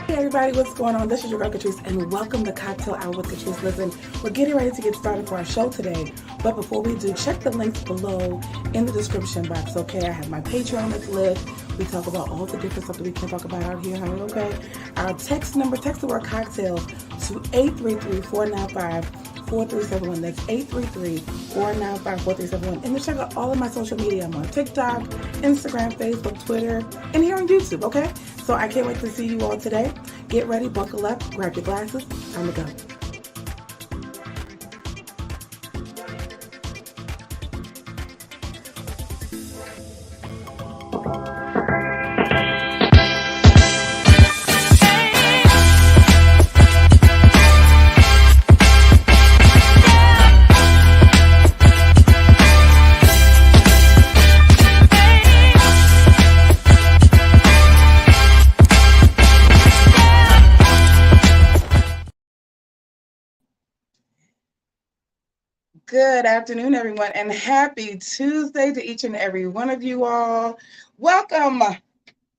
Hey everybody, what's going on? This is your girl Catrice and welcome to Cocktail Hour with Catrice. Listen, we're getting ready to get started for our show today, but before we do, check the links below in the description box, okay? I have my Patreon that's lit. We talk about all the different stuff that we can talk about out here, honey, okay? Our text number, text the word cocktail to 833-495-4371. That's 833-495-4371. And then check out all of my social media. I'm on TikTok, Instagram, Facebook, Twitter, and here on YouTube, okay? So I can't wait to see you all today. Get ready, buckle up, grab your glasses, time to go. Good afternoon, everyone, and happy Tuesday to each and every one of you all. Welcome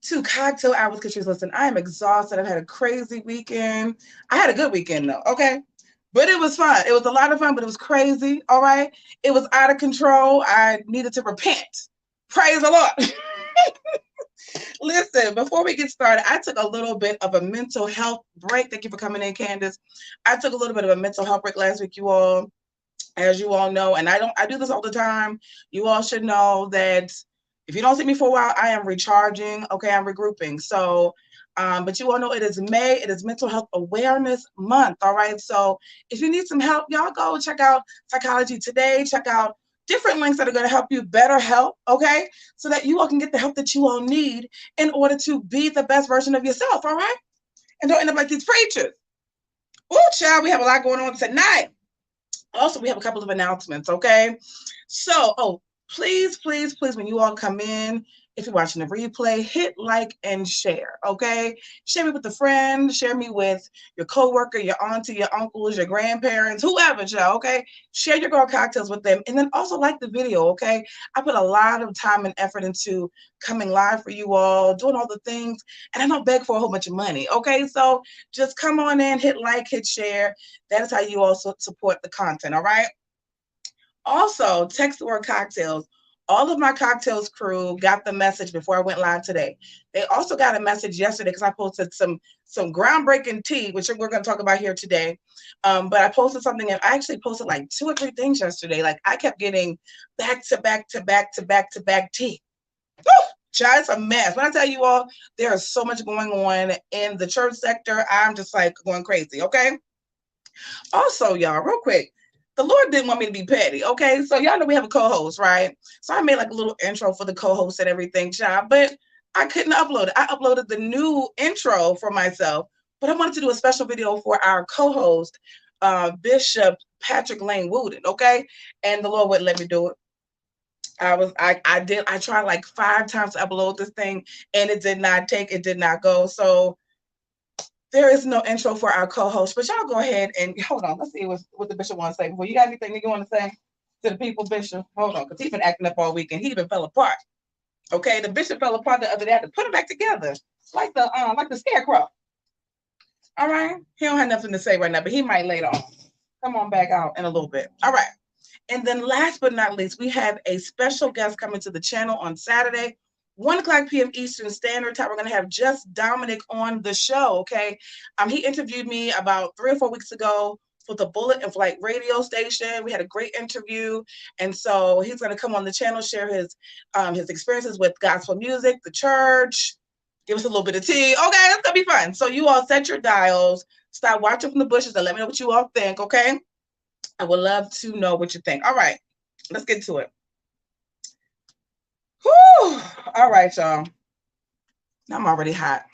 to Cocktail Hour with Catrice. Listen, I am exhausted. I've had a crazy weekend. I had a good weekend, though, okay? But it was fun. It was a lot of fun, but it was crazy, all right? It was out of control. I needed to repent. Praise the Lord. Listen, before we get started, I took a little bit of a mental health break. Thank you for coming in, Candace. I took a little bit of a mental health break last week, you all. As you all know, and I do this all the time. You all should know that if you don't see me for a while, I am recharging. Okay, I'm regrouping. So, but you all know it is May. It is Mental Health Awareness Month. All right. So if you need some help, y'all go check out Psychology Today. Check out different links that are going to help you better help. Okay, so that you all can get the help that you all need in order to be the best version of yourself. All right, and don't end up like these preachers. Oh, child, we have a lot going on tonight. Also, we have a couple of announcements, okay? So, please, when you all come in, if you're watching the replay, hit like and share, okay? Share me with a friend, share me with your coworker, your auntie, your uncles, your grandparents, whoever, y'all, okay? Share your girl cocktails with them, and then also like the video, okay? I put a lot of time and effort into coming live for you all, doing all the things, and I don't beg for a whole bunch of money, okay? So just come on in, hit like, hit share. That is how you also support the content, all right? Also, text the word cocktails. All of my cocktails crew got the message before I went live today. They also got a message yesterday because I posted some groundbreaking tea, which we're going to talk about here today. But I posted something, and I actually posted like 2 or 3 things yesterday. Like I kept getting back to back tea. Woo! Child, it's a mess. When I tell you all, there is so much going on in the church sector. I'm just like going crazy, okay? Also, y'all, real quick, the Lord didn't want me to be petty, okay? So y'all know we have a co-host, right? So I made like a little intro for the co-host and everything, child, but I couldn't upload it. I uploaded the new intro for myself, but I wanted to do a special video for our co-host, Bishop Patrick Lane Wooden, okay? And the Lord wouldn't let me do it. I tried like 5 times to upload this thing, and it did not go. So there is no intro for our co-host, but y'all go ahead and hold on. Let's see what the bishop wants to say. Well, you got anything that you want to say to the people, Bishop? Hold on, because he's been acting up all weekend. He even fell apart. Okay, the bishop fell apart the other day. I had to put him back together. like the scarecrow. All right. He don't have nothing to say right now, but he might later on. Come on back out in a little bit. All right. And then last but not least, we have a special guest coming to the channel on Saturday, 1 o'clock p.m. Eastern Standard Time. We're going to have Just Dominic on the show, okay? He interviewed me about 3 or 4 weeks ago for the Bullet and Flight radio station. We had a great interview. And so he's going to come on the channel, share his experiences with gospel music, the church, give us a little bit of tea. Okay, it's going to be fun. So you all set your dials, stop watching from the bushes, and let me know what you all think, okay? I would love to know what you think. All right, let's get to it. Whew. All right, y'all. I'm already hot.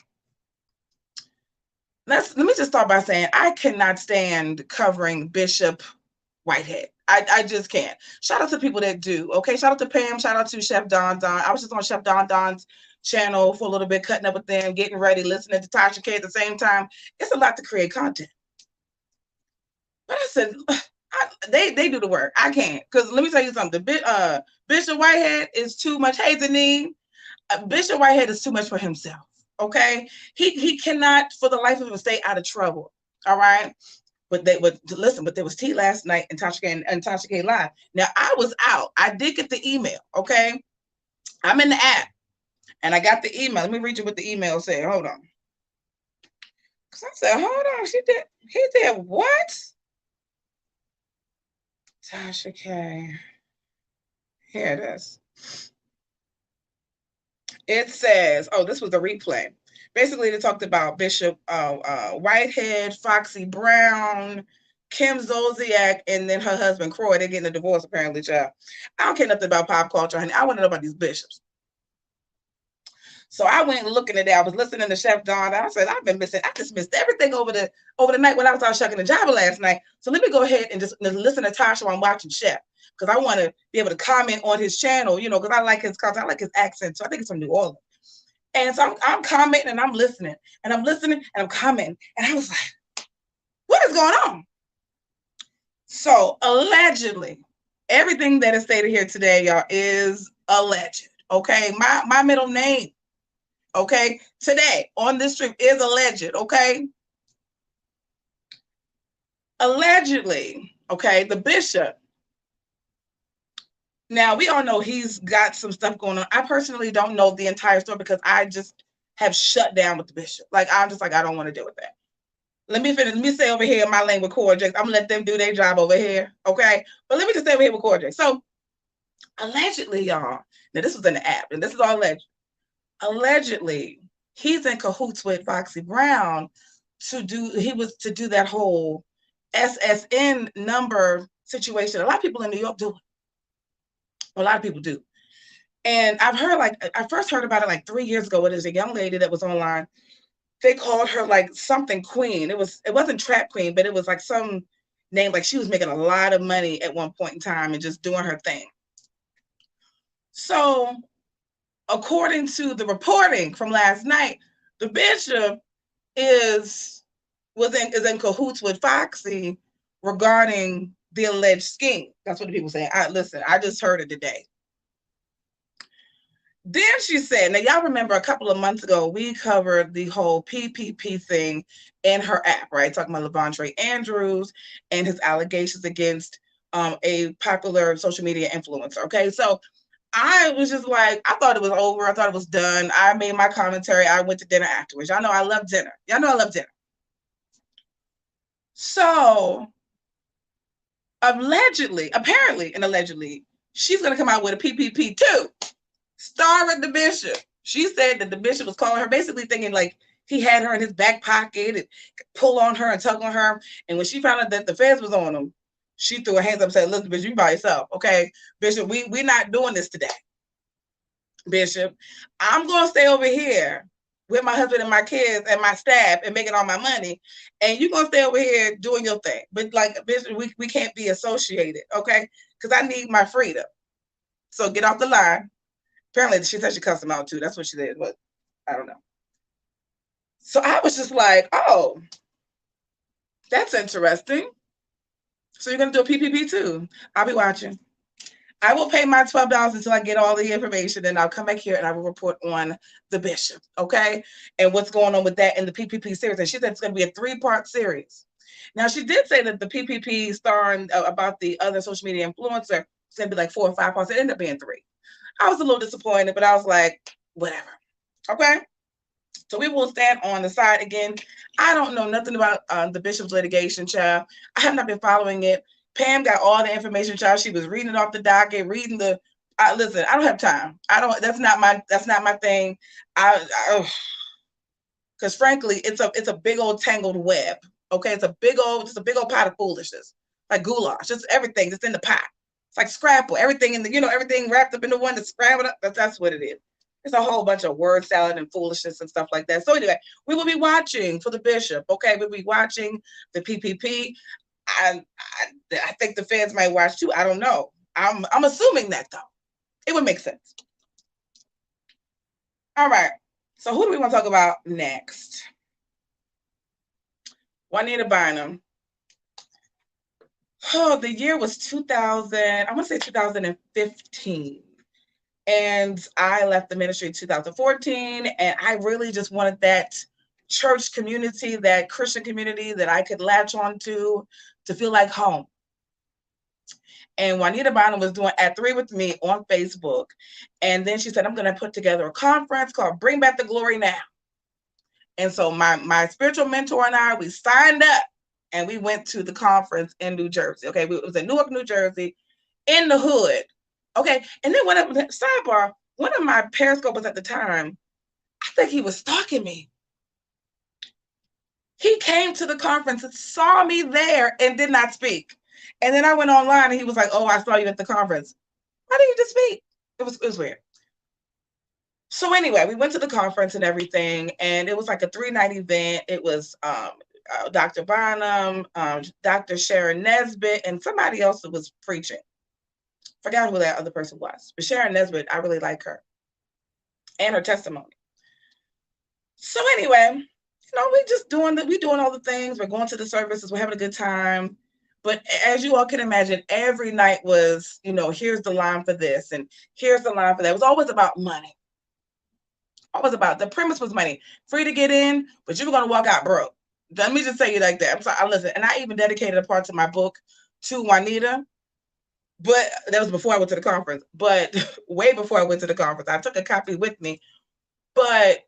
Let me just start by saying I cannot stand covering Bishop Whitehead. I just can't. Shout out to people that do. Okay, shout out to Pam. Shout out to Chef Don Don. I was just on Chef Don Don's channel for a little bit, cutting up with them, getting ready, listening to Tasha K at the same time. It's a lot to create content. But I said, they do the work. I can't. Because let me tell you something. Bishop Whitehead is too much. Hey, Denise. Bishop Whitehead is too much for himself. Okay? He cannot, for the life of him, stay out of trouble. All right? But they would listen, but there was tea last night in Tasha K Live. Now, I was out. I did get the email. Okay? I'm in the app. And I got the email. Let me read you what the email said. Hold on. Because I said, hold on. He did what? Tasha K. Here it is. It says, oh, this was a replay. Basically, they talked about Bishop Whitehead, Foxy Brown, Kim Zolciak, and then her husband, Croy. They're getting a divorce, apparently, child. I don't care nothing about pop culture, honey. I want to know about these bishops. So I went looking at that. I was listening to Chef Don. I said, I just missed everything over the night when I was out shucking the Java last night. So let me go ahead and just listen to Tasha while I'm watching Chef. Because I want to be able to comment on his channel, you know, because I like his content. I like his accent. So I think it's from New Orleans. And so I'm commenting and I'm listening. And I'm listening and I'm commenting. And I was like, what is going on? So allegedly, everything that is stated here today, y'all, is alleged. Okay? My middle name, okay, today on this stream is alleged, okay? Allegedly, okay, the bishop. Now, we all know he's got some stuff going on. I personally don't know the entire story because I just have shut down with the bishop. Like, I'm just like, I don't want to deal with that. Let me finish. Let me stay over here in my lane with Corjax. I'm going to let them do their job over here, okay? But let me just stay over here with Corjax. So, allegedly, y'all, now this was in the app, and this is all alleged. Allegedly, he's in cahoots with Foxy Brown to do that whole SSN number situation. A lot of people in New York do it. A lot of people do. And I've heard, like, I first heard about it like 3 years ago. It is a young lady that was online. They called her like something queen. It wasn't Trap Queen, but it was like some name. Like she was making a lot of money at one point in time and just doing her thing. So according to the reporting from last night, the bishop is in cahoots with Foxy regarding the alleged scheme. That's what the people saying. Listen, I just heard it today. Then she said, now y'all remember a couple of months ago, we covered the whole PPP thing in her app, right? Talking about Levontre Andrews and his allegations against a popular social media influencer, okay? So I was just like, I thought it was over. I thought it was done. I made my commentary. I went to dinner afterwards. Y'all know I love dinner. Y'all know I love dinner. So allegedly, she's going to come out with a PPP too, starring the bishop. She said that the bishop was calling her, basically thinking like he had her in his back pocket and pull on her and tug on her. And when she found out that the feds was on him, she threw her hands up and said, listen, Bishop, you by yourself, okay? Bishop, we're not doing this today. Bishop, I'm going to stay over here with my husband and my kids and my staff and making all my money, and you're going to stay over here doing your thing. But like, Bishop, we can't be associated, okay? Because I need my freedom. So get off the line. Apparently, she said she cussed him out too. That's what she did, but I don't know. So I was just like, oh, that's interesting. So you're going to do a PPP too. I'll be watching. I will pay my $12 until I get all the information, and I'll come back here and I will report on the bishop, okay? And what's going on with that in the PPP series. And she said it's going to be a 3-part series. Now, she did say that the PPP starring about the other social media influencer is going to be like 4 or 5 parts. It ended up being 3. I was a little disappointed, but I was like, whatever, okay? So we will stand on the side again. I don't know nothing about the bishop's litigation, child. I have not been following it. Pam got all the information, child. She was reading it off the docket, reading the. Listen, I don't have time. I don't. That's not my thing. Because frankly, it's a big old tangled web. Okay, it's a big old pot of foolishness, like goulash. Just everything that's in the pot. It's like scrapple. Everything in the everything wrapped up into one to scramble up. That's what it is. It's a whole bunch of word salad and foolishness and stuff like that. So anyway, we will be watching for the bishop. Okay, we'll be watching the PPP. I think the feds might watch too. I don't know. I'm assuming that though. It would make sense. All right. So who do we want to talk about next? Juanita Bynum. Oh, the year was 2000. I want to say 2015. And I left the ministry in 2014. And I really just wanted that church community, that Christian community that I could latch on to feel like home. And Juanita Bynum was doing At 3 with me on Facebook. And then she said, I'm going to put together a conference called Bring Back the Glory Now. And so my spiritual mentor and I, we signed up and we went to the conference in New Jersey. Okay, it was in Newark, New Jersey, in the hood. Okay, and then sidebar, one of my periscopers at the time, I think he was stalking me. He came to the conference and saw me there and did not speak. And then I went online and he was like, oh, I saw you at the conference. Why didn't you just speak? It was weird. So anyway, we went to the conference and everything, and it was like a 3-night event. It was Dr. Bynum, Dr. Sharon Nesbitt, and somebody else that was preaching. Forgot who that other person was. But Sharon Nesbitt, I really like her and her testimony. So anyway, we just doing all the things. We're going to the services. We're having a good time. But as you all can imagine, every night was, here's the line for this and here's the line for that. It was always about money. The premise was money. Free to get in, but you were going to walk out broke. Let me just say you like that. I'm sorry. Listen, and I even dedicated a part of my book to Juanita. But that was before I went to the conference. But way before I went to the conference, I took a copy with me. But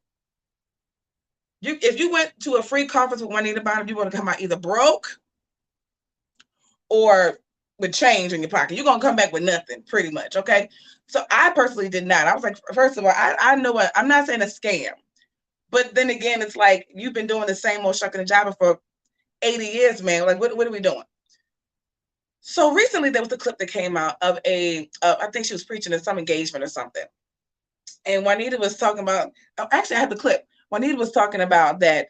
if you went to a free conference with Juanita Bynum, you want to come out either broke or with change in your pocket. You're going to come back with nothing, pretty much, okay? So I personally did not. I was like, first of all, I know what, I'm not saying a scam. But then again, it's like, you've been doing the same old shucking and jiving for 80 years, man. Like, what are we doing? So recently there was a clip that came out of I think she was preaching at some engagement or something. And Juanita was talking about, actually I have the clip. Juanita was talking about that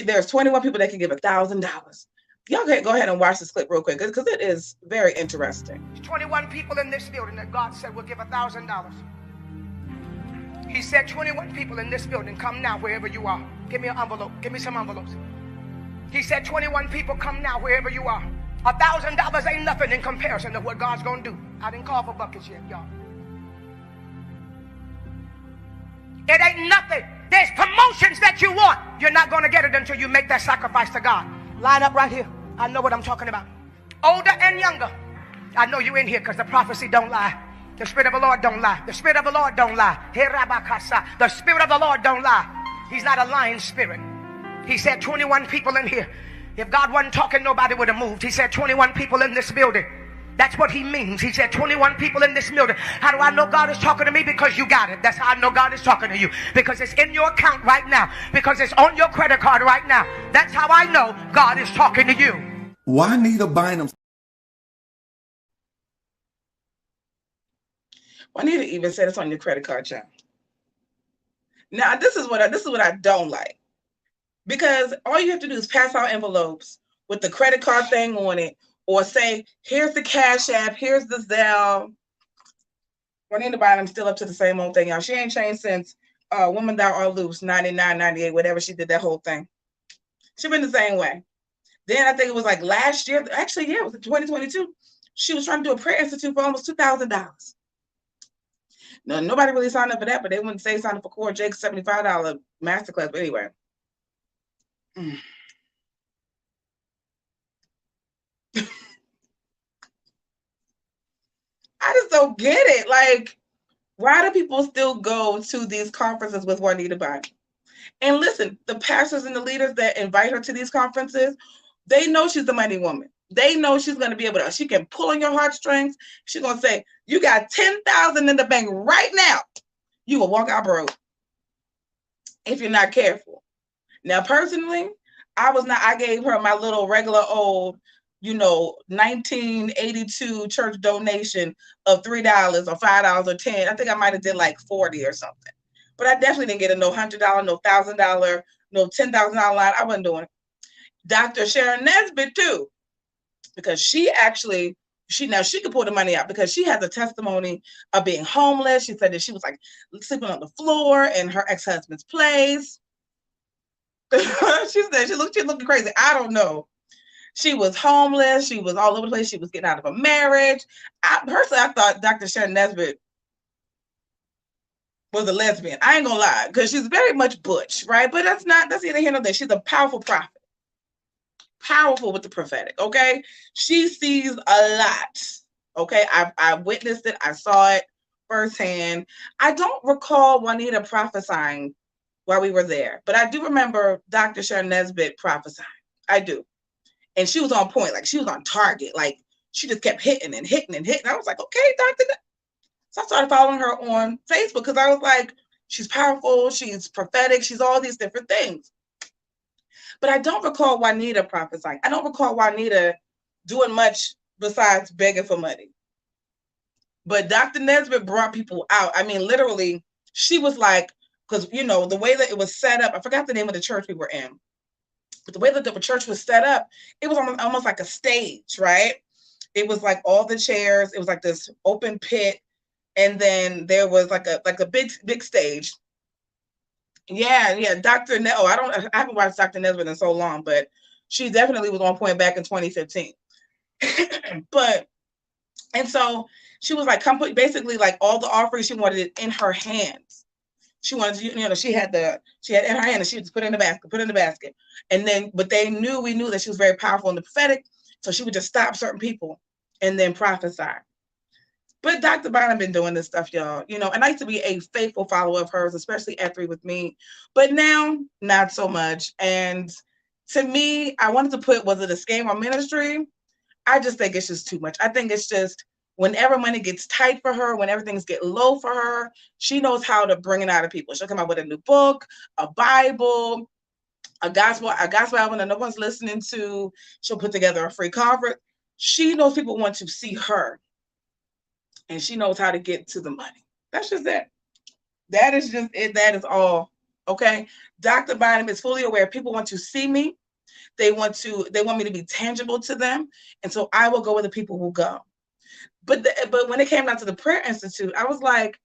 there's 21 people that can give $1,000. Y'all can go ahead and watch this clip real quick because it is very interesting. There's 21 people in this building that God said will give $1,000. He said 21 people in this building, come now wherever you are. Give me an envelope. Give me some envelopes. He said 21 people, come now wherever you are. $1,000 ain't nothing in comparison to what God's gonna do. I didn't call for buckets yet, y'all. It ain't nothing. There's promotions that you want. You're not gonna get it until you make that sacrifice to God. Line up right here. I know what I'm talking about. Older and younger. I know you in here because the prophecy don't lie. The Spirit of the Lord don't lie. The Spirit of the Lord don't lie. The Spirit of the Lord don't lie. He's not a lying spirit. He said 21 people in here. If God wasn't talking, nobody would have moved. He said 21 people in this building. That's what he means. He said 21 people in this building. How do I know God is talking to me? Because you got it. That's how I know God is talking to you. Because it's in your account right now. Because it's on your credit card right now. That's how I know God is talking to you. Juanita Bynum. Juanita even said it's on your credit card, child. Now, this is what I don't like. Because all you have to do is pass out envelopes with the credit card thing on it, or say, here's the Cashapp, here's the Zelle. Juanita Bynum's still up to the same old thing, y'all. She ain't changed since Woman Thou Art Loose, 99, 98, whatever she did that whole thing. She been the same way. Then I think it was like last year, actually, yeah, it was 2022. She was trying to do a prayer institute for almost $2,000. No, nobody really signed up for that, but they wouldn't say sign up for Core Jake's $75 masterclass. But anyway. I just don't get it. Like, why do people still go to these conferences with Juanita Bynum? And listen, the pastors and the leaders that invite her to these conferences, they know she's the money woman. They know she's going to be able to, she can pull on your heartstrings. She's going to say, you got $10,000 in the bank right now. You will walk out broke if you're not careful. Now, personally, I gave her my little regular old, 1982 church donation of $3 or $5 or $10. I think I might have did like 40 or something. But I definitely didn't get a no $100, no $1,000, no $10,000 line. I wasn't doing it. Dr. Sharon Nesbitt too, because she could pull the money out because she has a testimony of being homeless. She said that she was like sleeping on the floor in her ex-husband's place. She said she looked crazy. I don't know. She was homeless. She was all over the place. She was getting out of a marriage. Personally, I thought Dr. Sharon Nesbitt was a lesbian. I ain't gonna lie, because she's very much butch, right? But that's either here nor there. She's a powerful prophet. Powerful with the prophetic, okay? She sees a lot, okay? I witnessed it. I saw it firsthand. I don't recall Juanita prophesying while we were there, but I do remember Dr. Sharon Nesbitt prophesying. I do. And she was on point. Like, she was on target. Like, she just kept hitting and hitting and hitting. I was like, okay, Dr. So I started following her on Facebook because I was like, she's powerful, she's prophetic, she's all these different things. But I don't recall Juanita prophesying. I don't recall Juanita doing much besides begging for money. But Dr. Nesbitt brought people out. I mean, literally, she was like, because, the way that it was set up, I forgot the name of the church we were in, but the way that the church was set up, it was almost like a stage, right? It was like all the chairs. It was like this open pit. And then there was like a big stage. Yeah. Dr. I haven't watched Dr. Nesbitt in so long, but she definitely was on point back in 2015. And so she was like, basically like all the offerings, she wanted it in her hands. She wanted to, she had in her hand and she would just put it in the basket. And then, but we knew that she was very powerful in the prophetic. So she would just stop certain people and then prophesy. But Dr. Bynum been doing this stuff, y'all, and I used to be a faithful follower of hers, especially at 3 with Me. But now, not so much. And to me, I wanted to put, was it a scam or ministry? I just think it's just too much. I think it's just whenever money gets tight for her, when everything's getting low for her, she knows how to bring it out of people. She'll come out with a new book, a Bible, a gospel album that no one's listening to. She'll put together a free conference. She knows people want to see her. And she knows how to get to the money. That's just it. That is just it. That is all. Okay. Dr. Bynum is fully aware. People want to see me. They want me to be tangible to them. And so I will go with the people who go. But when it came down to the Prayer Institute, I was like,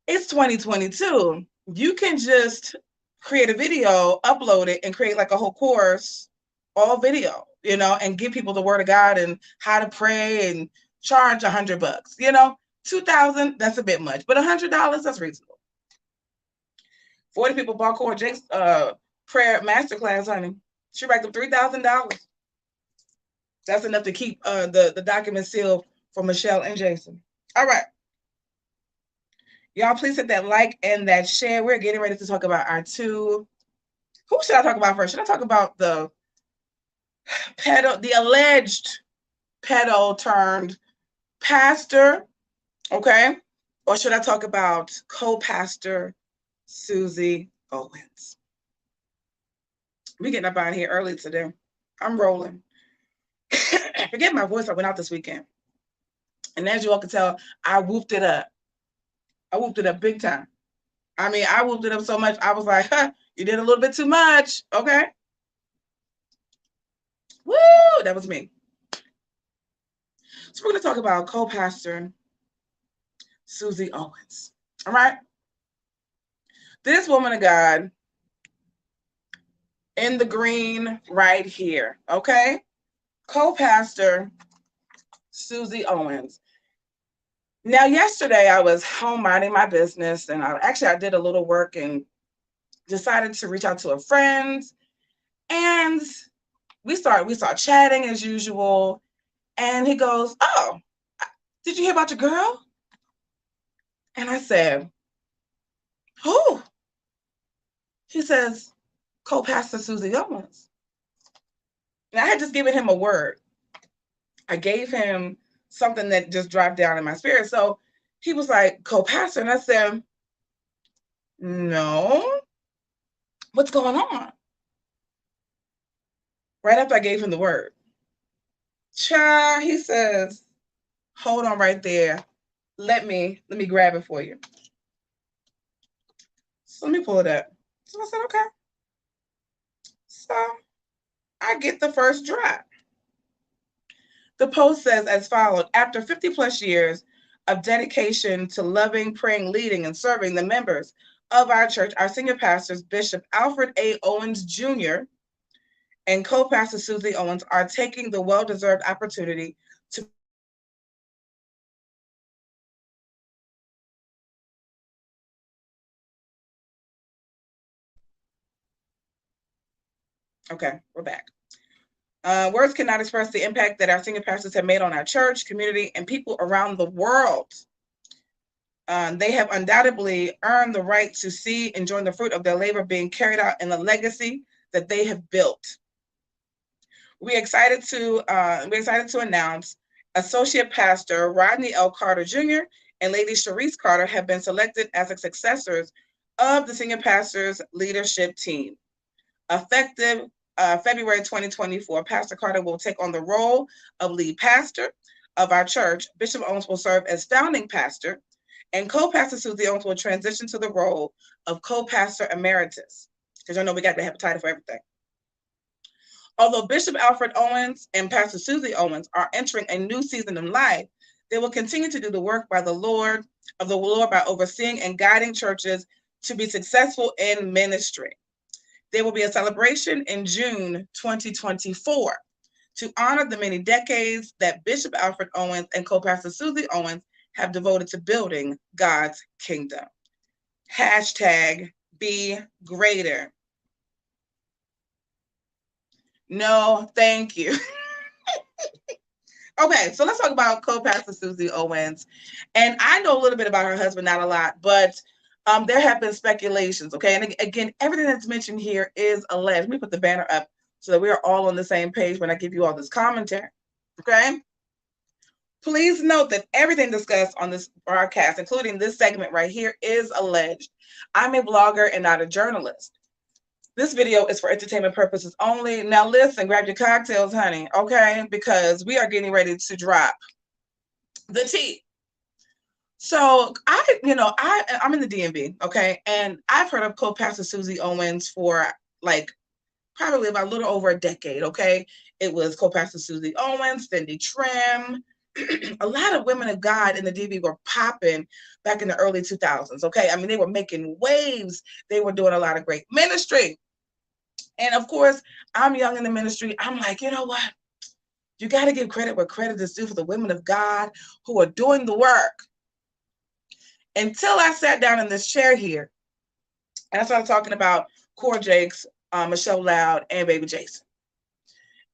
it's 2022. You can just create a video, upload it, and create like a whole course, all video, and give people the word of God and how to pray and charge $100. $2,000, that's a bit much, but $100, that's reasonable. 40 people bought Core Jake's prayer masterclass, honey. She racked up $3,000. That's enough to keep the document sealed for Michelle and Jason. All right. Y'all, please hit that like and that share. We're getting ready to talk about our two. Who should I talk about first? Should I talk about the pedo, the alleged pedo turned pastor, okay? Or should I talk about co-pastor Susie Owens? We're getting up out of here early today. I'm rolling. Forget my voice. I went out this weekend. And as you all can tell, I whooped it up. I whooped it up big time. I mean, I whooped it up so much, I was like, you did a little bit too much, okay? Woo, that was me. So we're going to talk about co-pastor Susie Owens, all right? This woman of God in the green right here, okay? Co-pastor Susie Owens. Now, yesterday I was home minding my business, and I did a little work and decided to reach out to a friend, and we start chatting as usual. And he goes, "Oh, did you hear about your girl?" And I said, "Who?" He says, "Co-pastor Susie Owens." And I had just given him a word. I gave him something that just dropped down in my spirit. So he was like, "Co-pastor," and I said, "No, what's going on?" Right after I gave him the word, "Cha," he says, "Hold on right there. Let me grab it for you." So let me pull it up. So I said, "Okay." So I get the first drop. The post says as followed: "After 50 plus years of dedication to loving, praying, leading, and serving the members of our church, our senior pastors, Bishop Alfred A. Owens Jr. and co-pastor Susie Owens are taking the well-deserved opportunity to..." Okay, we're back. Words cannot express the impact that our senior pastors have made on our church, community, and people around the world. They have undoubtedly earned the right to see and join the fruit of their labor being carried out in the legacy that they have built. We're excited to announce Associate Pastor Rodney L. Carter Jr. and Lady Sharice Carter have been selected as the successors of the senior pastors leadership team. Effective February 2024, Pastor Carter will take on the role of lead pastor of our church. Bishop Owens will serve as founding pastor, and co-pastor Susie Owens will transition to the role of co-pastor emeritus, because you know we got to have a title for everything. Although Bishop Alfred Owens and Pastor Susie Owens are entering a new season in life, they will continue to do the work by the Lord by overseeing and guiding churches to be successful in ministry. There will be a celebration in June 2024 to honor the many decades that Bishop Alfred Owens and co-pastor Susie Owens have devoted to building God's kingdom. Hashtag be greater. No, thank you. Okay, so let's talk about co-pastor Susie Owens. And I know a little bit about her husband, not a lot, but there have been speculations, okay? And again, everything that's mentioned here is alleged. Let me put the banner up so that we are all on the same page when I give you all this commentary, okay? Please note that everything discussed on this broadcast, including this segment right here, is alleged. I'm a blogger and not a journalist. This video is for entertainment purposes only. Now listen, grab your cocktails, honey, okay? Because we are getting ready to drop the tea. So I'm in the DMV, okay? And I've heard of co-pastor Susie Owens for like probably about a little over a decade, okay? It was co-pastor Susie Owens, Cindy Trim. A lot of women of God in the DMV were popping back in the early 2000s, okay? I mean, they were making waves. They were doing a lot of great ministry. And of course, I'm young in the ministry. I'm like, you know what? You got to give credit where credit is due for the women of God who are doing the work. Until I sat down in this chair here, and I started talking about Cora Jakes, Michelle Loud, and Baby Jason.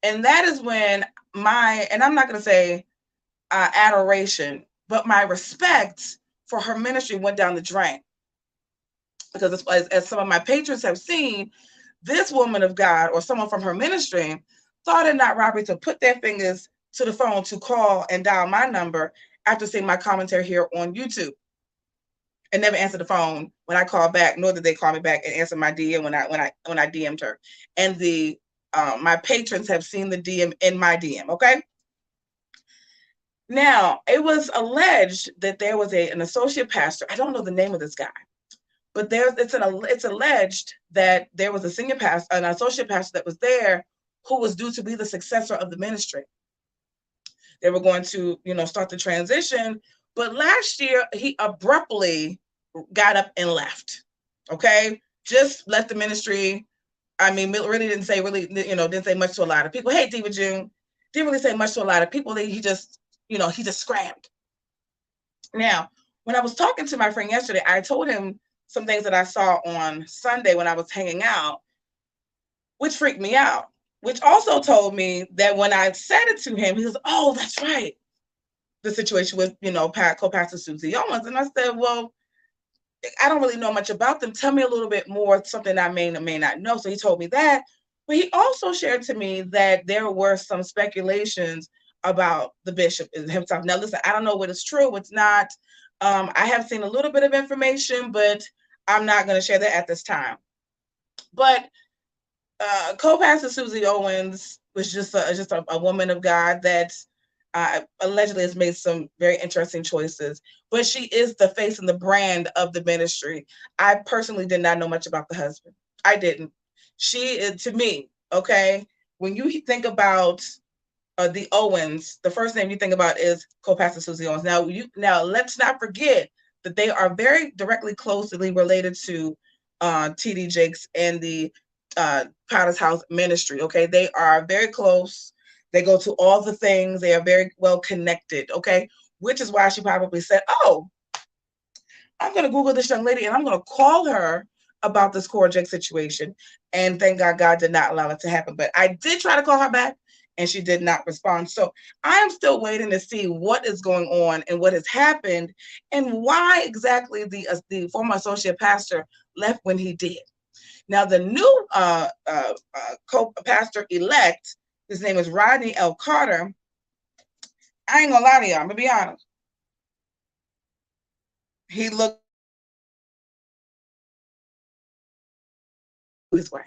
And that is when and I'm not going to say adoration, but my respect for her ministry went down the drain. Because as some of my patrons have seen, this woman of God or someone from her ministry thought it not robbery to put their fingers to the phone to call and dial my number after seeing my commentary here on YouTube, and never answered the phone when I called back, nor did they call me back and answer my DM when I DM'd her. And my patrons have seen the DM in my DM, okay? Now, it was alleged that there was an associate pastor. I don't know the name of this guy, but it's alleged that there was a senior pastor, an associate pastor that was there who was due to be the successor of the ministry. They were going to, start the transition, but last year he abruptly got up and left. Okay, just left the ministry. I mean, really didn't say much to a lot of people. Hey, Diva June, didn't really say much to a lot of people. He just he just scrammed. Now, when I was talking to my friend yesterday, I told him some things that I saw on Sunday when I was hanging out, which freaked me out, which also told me that when I said it to him, he goes, "Oh, that's right. The situation with, co-pastor Susie Owens." And I said, "Well, I don't really know much about them. Tell me a little bit more, something I may or may not know." So he told me that. But he also shared to me that there were some speculations about the bishop himself. Now, listen, I don't know what is true, what's not. I have seen a little bit of information, but I'm not going to share that at this time. But co-pastor Susie Owens was just a woman of God that allegedly has made some very interesting choices, but she is the face and the brand of the ministry. I personally did not know much about the husband. I didn't. She is, to me, okay, when you think about the Owens, the first name you think about is co-pastor Susie Owens. Now let's not forget that they are very directly closely related to TD Jakes and the Potter's House ministry. Okay, they are very close. They go to all the things. They are very well connected. Okay, which is why she probably said, "Oh, I'm going to Google this young lady and I'm going to call her about this Cora Jakes situation." And thank God, God did not allow it to happen. But I did try to call her back and she did not respond. So I am still waiting to see what is going on and what has happened and why exactly the former associate pastor left when he did. Now, the new co-pastor-elect, his name is Rodney L. Carter. I ain't gonna lie to y'all, I'm gonna be honest. He looked his way.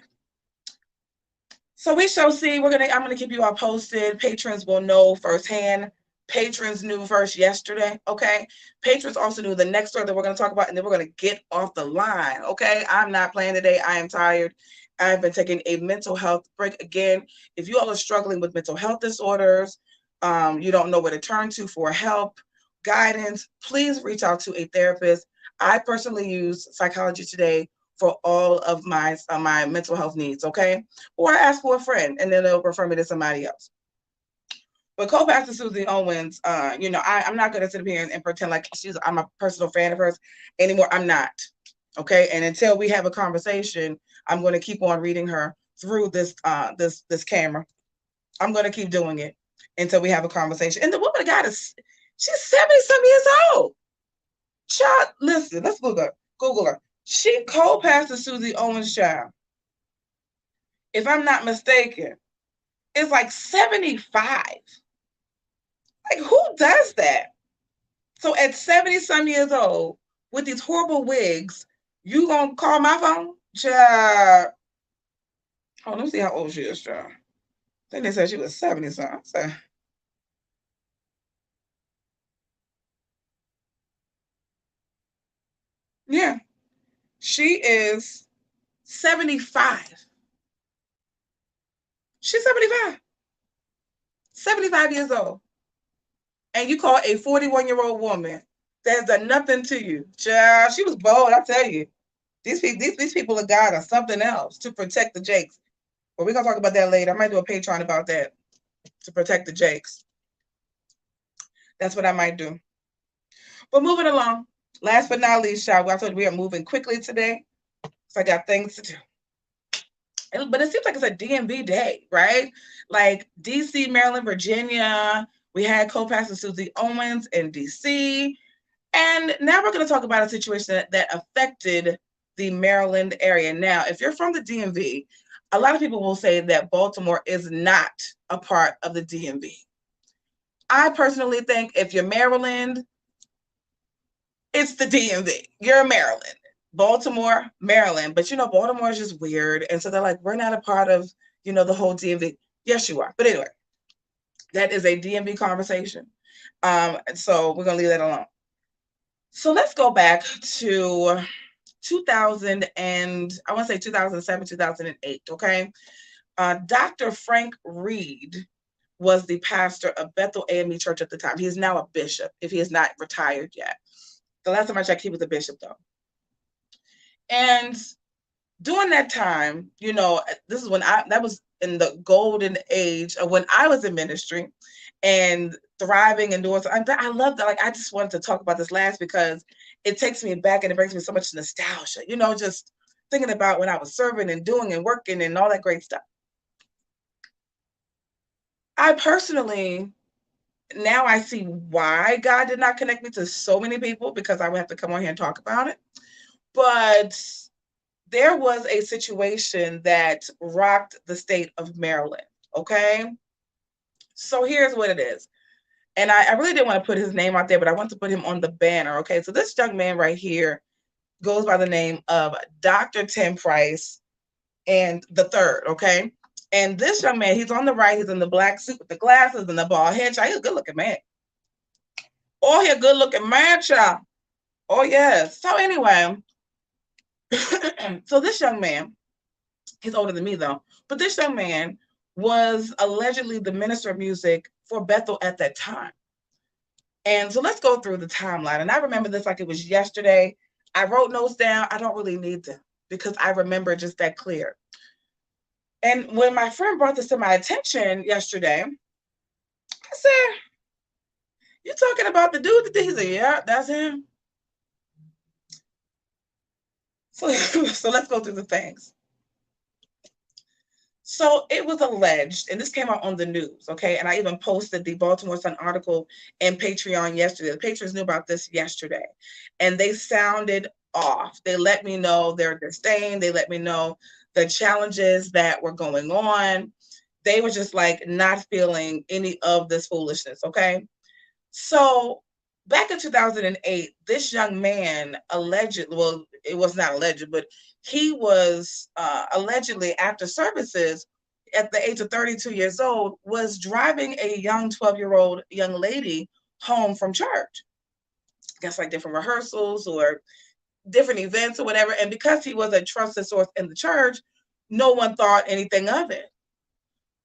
So we shall see. I'm gonna keep you all posted. Patrons will know firsthand. Patrons knew first yesterday, okay? Patrons also knew the next story that we're going to talk about, and then we're going to get off the line, okay? I'm not playing today. I am tired. I've been taking a mental health break. Again, if you all are struggling with mental health disorders, you don't know where to turn to for help, guidance, please reach out to a therapist. I personally use Psychology Today for all of my mental health needs, okay? Or ask for a friend, and then they'll refer me to somebody else. But co-pastor Susie Owens, I'm not going to sit here and pretend like I'm a personal fan of hers anymore. I'm not. Okay. And until we have a conversation, I'm going to keep on reading her through this camera. I'm going to keep doing it until we have a conversation. And the woman of God she's 70-some years old. Child, listen, let's Google her. She co-pastor Susie Owens' child. If I'm not mistaken, it's like 75. Like, who does that? So at 70-some years old, with these horrible wigs, you gonna call my phone? Child. Oh, let me see how old she is, child. I think they said she was 70-something. So. Yeah. She is 75. She's 75. 75 years old. And you call a 41-year-old woman that has done nothing to you. Child, she was bold, I tell you. These people of God are something else to protect the Jakes. But we're going to talk about that later. I might do a Patreon about that to protect the Jakes. That's what I might do. But moving along, last but not least, I told you we are moving quickly today. So I got things to do. But it seems like it's a DMV day, right? Like DC, Maryland, Virginia. We had co-pastor Susie Owens in DC. And now we're going to talk about a situation that affected the Maryland area. Now, if you're from the DMV, a lot of people will say that Baltimore is not a part of the DMV. I personally think if you're Maryland, it's the DMV. You're Maryland. Baltimore, Maryland. But, Baltimore is just weird. And so they're like, we're not a part of, the whole DMV. Yes, you are. But anyway, that is a DMV conversation. So we're going to leave that alone. So let's go back to 2000 and I want to say 2007, 2008. Okay. Dr. Frank Reed was the pastor of Bethel AME Church at the time. He is now a bishop, if he is not retired yet. The last time I checked, he was a bishop, though. And during that time, this is when that was in the golden age of when I was in ministry. And thriving and doing something. I love that. Like, I just wanted to talk about this last because it takes me back and it brings me so much nostalgia, you know, just thinking about when I was serving and doing and working and all that great stuff. I personally, now I see why God did not connect me to so many people, because I would have to come on here and talk about it. But there was a situation that rocked the state of Maryland, okay? So here's what it is. And I really didn't want to put his name out there, but I want to put him on the banner, okay? So this young man right here goes by the name of Dr. Tim Price and the third, okay? And this young man, he's on the right, he's in the black suit with the glasses and the bald head. He's a good-looking man. Oh, he's a good-looking man, child. Oh, yes. So anyway, so this young man, he's older than me, though, but this young man was allegedly the minister of music for Bethel at that time. And so let's go through the timeline. And I remember this like it was yesterday. I wrote notes down. I don't really need them because I remember just that clear. And when my friend brought this to my attention yesterday, I said, "You talking about the dude?" He said, "Yeah, that's him." So let's go through the things. So it was alleged, and this came out on the news, okay? And I even posted the Baltimore Sun article in Patreon yesterday. The patrons knew about this yesterday, and they sounded off. They let me know their disdain. They let me know the challenges that were going on. They were just like not feeling any of this foolishness, okay? So back in 2008, this young man allegedly, well, it was not alleged, but he was allegedly after services at the age of 32 years old, was driving a young 12-year-old young lady home from church. I guess like different rehearsals or different events or whatever. And because he was a trusted source in the church, no one thought anything of it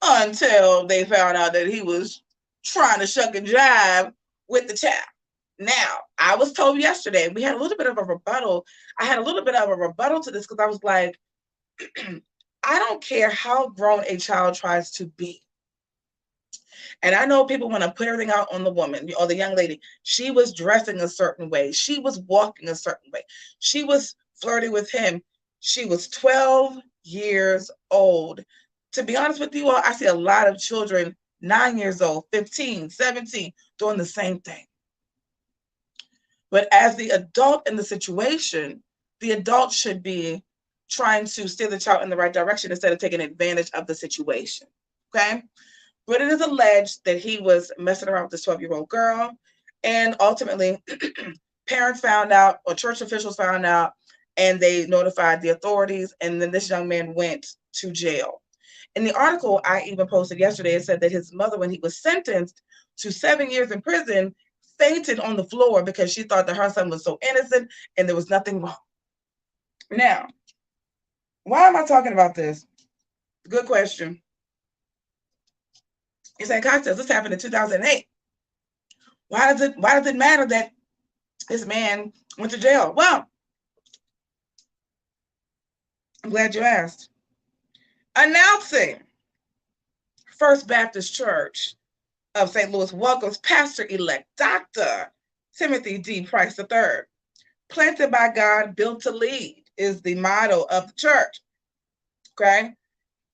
until they found out that he was trying to shuck and jive with the child. Now, I was told yesterday, we had a little bit of a rebuttal. I had a little bit of a rebuttal to this because I was like, I don't care how grown a child tries to be. And I know people want to put everything out on the woman or the young lady. She was dressing a certain way. She was walking a certain way. She was flirting with him. She was 12 years old. To be honest with you all, I see a lot of children 9 years old, 15, 17, doing the same thing. But as the adult in the situation, the adult should be trying to steer the child in the right direction instead of taking advantage of the situation, okay? But it is alleged that he was messing around with this 12-year-old girl, and ultimately, parents found out, or church officials found out, and they notified the authorities, and then this young man went to jail. In the article I even posted yesterday, it said that his mother, when he was sentenced to 7 years in prison, fainted on the floor because she thought that her son was so innocent and there was nothing wrong. Now, why am I talking about this? Good question. You're saying, Cocktails, this happened in 2008. Why does it matter that this man went to jail? Well, I'm glad you asked. Announcing First Baptist Church of St. Louis welcomes pastor-elect Dr. Timothy D. Price III. Planted by God, built to lead is the motto of the church, okay?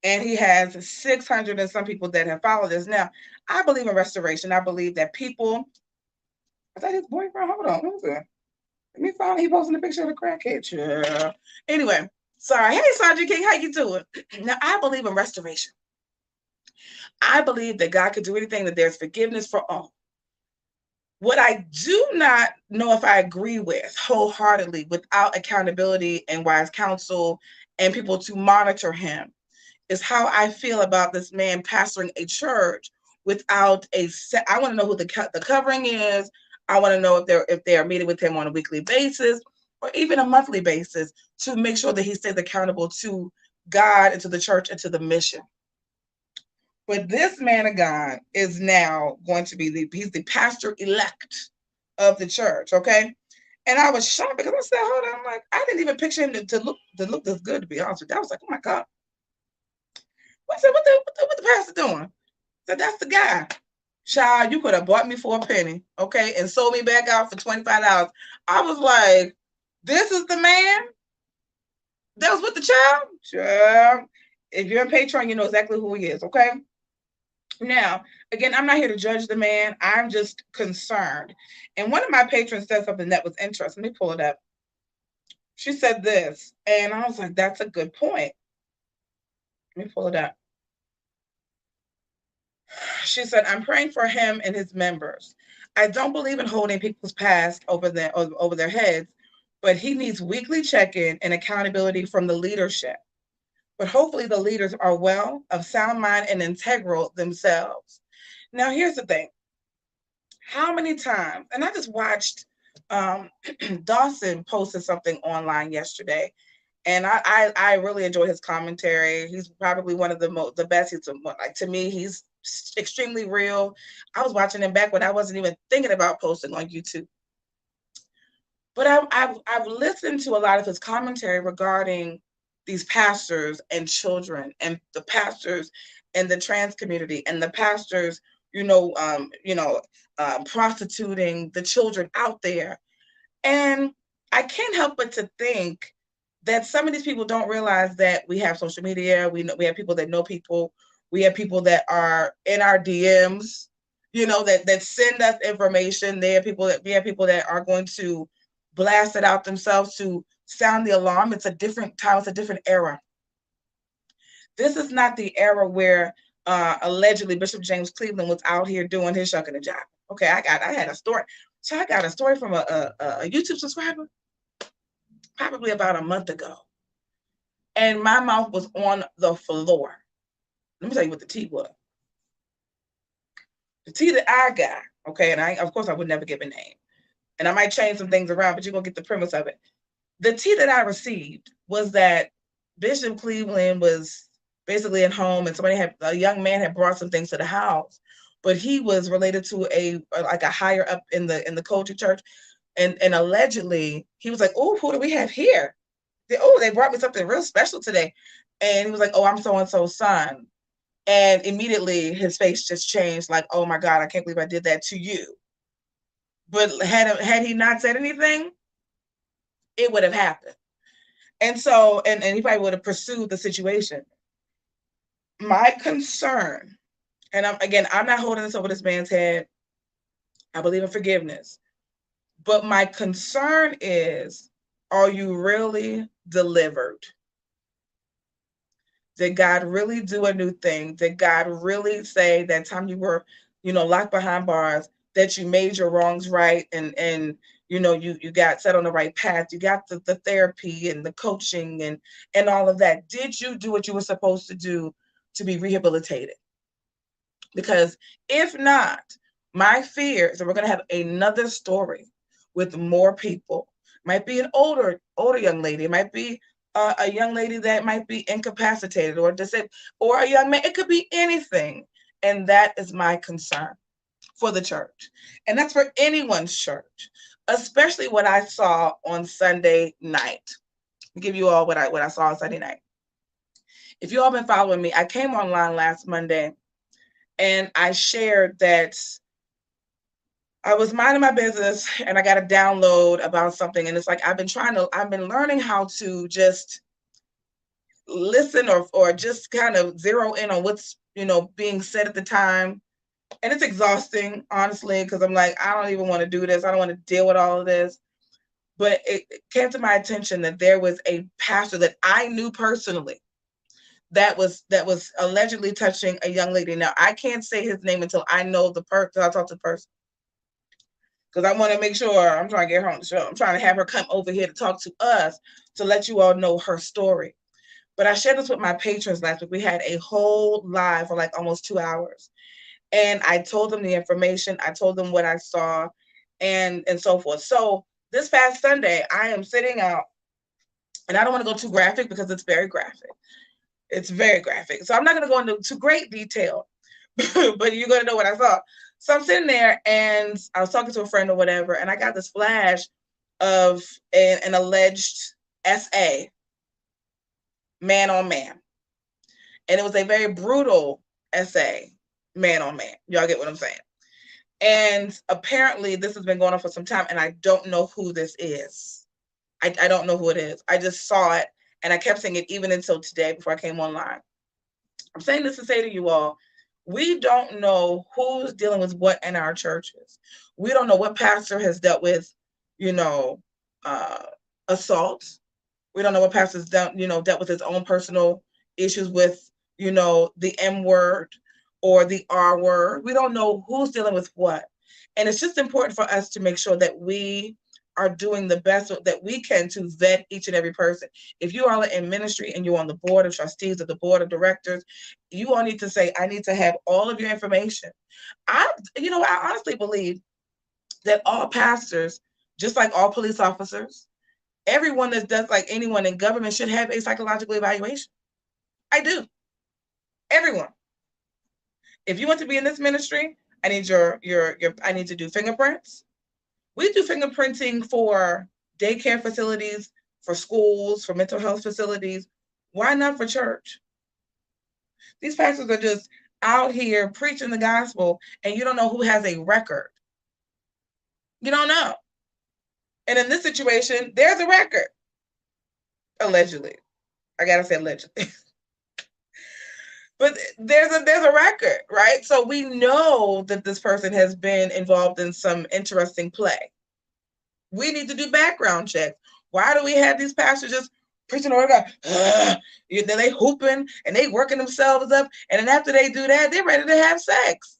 And he has 600 and some people that have followed this. Now, I believe in restoration. I believe that people, is that his boyfriend? Hold on, who's that? Let me find, he posting a picture of the crackhead. Yeah. Anyway, sorry. Hey, Sergeant King, how you doing? Now, I believe in restoration. I believe that God could do anything, that there's forgiveness for all. What I do not know if I agree with wholeheartedly without accountability and wise counsel and people to monitor him is how I feel about this man pastoring a church without a set. I want to know who the covering is. I want to know if they are meeting with him on a weekly basis or even a monthly basis to make sure that he stays accountable to God and to the church and to the mission. But this man of God is now going to be he's the pastor-elect of the church, okay? And I was shocked because I said, hold on, I'm like, I didn't even picture him to look this good, to be honest with you. I was like, oh my God. I said, what the pastor doing? I said, that's the guy. Child, you could have bought me for a penny, okay, and sold me back out for $25. I was like, this is the man that was with the child? Child. If you're in Patreon, you know exactly who he is, okay? Now, again, I'm not here to judge the man. I'm just concerned. And one of my patrons said something that was interesting. Let me pull it up. She said this, and I was like, that's a good point. Let me pull it up. She said, I'm praying for him and his members. I don't believe in holding people's past over their heads, but he needs weekly check-in and accountability from the leadership. But hopefully the leaders are well, of sound mind, and integral themselves. Now, here's the thing. How many times, and I just watched Dawson posted something online yesterday, and I really enjoy his commentary. He's probably one of the best. He's like, to me, he's extremely real. I was watching him back when I wasn't even thinking about posting on YouTube. But I've listened to a lot of his commentary regarding these pastors and children, and the pastors and the trans community, and the pastors, prostituting the children out there. And I can't help but to think that some of these people don't realize that we have social media. We have people that know people. We have people that are in our DMs, that send us information. We have people that are going to blast it out themselves to sound the alarm. It's a different time. It's a different era. This is not the era where allegedly Bishop James Cleveland was out here doing his shucking and jiving. Okay, I had a story. So I got a story from a YouTube subscriber probably about a month ago. And my mouth was on the floor. Let me tell you what the tea was. The tea that I got, okay, and of course I would never give a name. And I might change some things around, but you're going to get the premise of it. The tea that I received was that Bishop Cleveland was basically at home, and a young man had brought some things to the house, but he was related to a higher up in the culture church. And allegedly he was like, oh, who do we have here? They brought me something real special today. And he was like, oh, I'm so-and-so's son. And immediately his face just changed, like, oh my God, I can't believe I did that to you. But had he not said anything, it would have happened. And so, and he probably would have pursued the situation. My concern, and I'm not holding this over this man's head. I believe in forgiveness. But my concern is, are you really delivered? Did God really do a new thing? Did God really say that time you were, locked behind bars, that you made your wrongs right, and you got set on the right path? You got the therapy and the coaching and all of that. Did you do what you were supposed to do to be rehabilitated? Because if not, my fear is that we're going to have another story with more people. Might be an older young lady. It might be a young lady that might be incapacitated or disabled, or a young man. It could be anything. And that is my concern for the church. And that's for anyone's church, especially what I saw on Sunday night. I'll give you all what I saw on Sunday night. If you all been following me, I came online last Monday and I shared that I was minding my business and I got a download about something. And it's like, I've been learning how to just listen or just kind of zero in on what's, being said at the time. And it's exhausting, honestly, because I'm like, I don't even want to do this. I don't want to deal with all of this. But it came to my attention that there was a pastor that I knew personally that was allegedly touching a young lady. Now, I can't say his name until I know the person, I talk to the person. Because I want to make sure, I'm trying to get her on the show. I'm trying to have her come over here to talk to us to let you all know her story. But I shared this with my patrons last week. We had a whole live for like almost 2 hours. And I told them the information. I told them what I saw and so forth. So this past Sunday, I am sitting out, and I don't want to go too graphic because it's very graphic. It's very graphic. So I'm not going to go into too great detail, but you're going to know what I saw. So I'm sitting there and I was talking to a friend or whatever, and I got this flash of an alleged SA, man on man. And it was a very brutal SA, man on man. Y'all get what I'm saying? And apparently this has been going on for some time, and I don't know who this is. I don't know who it is. I just saw it, and I kept saying it even until today before I came online. I'm saying this to say to you all, we don't know who's dealing with what in our churches. We don't know what pastor has dealt with, assault. We don't know what pastor's dealt with his own personal issues with, the M word or the R word. We don't know who's dealing with what. And it's just important for us to make sure that we are doing the best that we can to vet each and every person. If you are in ministry and you're on the board of trustees or the board of directors, you all need to say, I need to have all of your information. I honestly believe that all pastors, just like all police officers, everyone that does like anyone in government should have a psychological evaluation. I do. Everyone. If you want to be in this ministry, I need I need to do fingerprints. We do fingerprinting for daycare facilities, for schools, for mental health facilities. Why not for church? These pastors are just out here preaching the gospel, and you don't know who has a record. You don't know. And in this situation, there's a record. Allegedly. I gotta say allegedly. But there's a record, right? So we know that this person has been involved in some interesting play. We need to do background checks. Why do we have these pastors just preaching the word of God? Then they hooping and they working themselves up, and then after they do that, they're ready to have sex.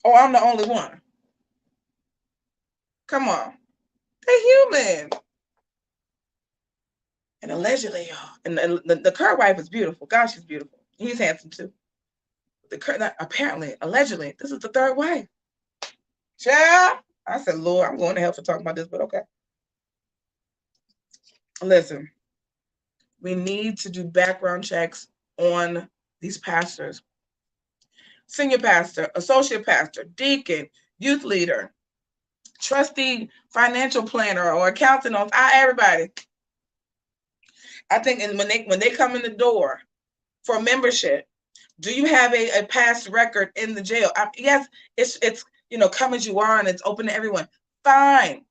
Oh, I'm the only one. Come on. They're human. And allegedly, and the current wife is beautiful. God, she's beautiful. He's handsome too. Apparently, allegedly, this is the third wife. Child, I said, Lord, I'm going to hell for talking about this, but okay. Listen, we need to do background checks on these pastors. Senior pastor, associate pastor, deacon, youth leader, trustee, financial planner, or accountant, everybody. I think when they come in the door for membership, do you have a past record in the jail? Yes, it's come as you are and it's open to everyone. Fine.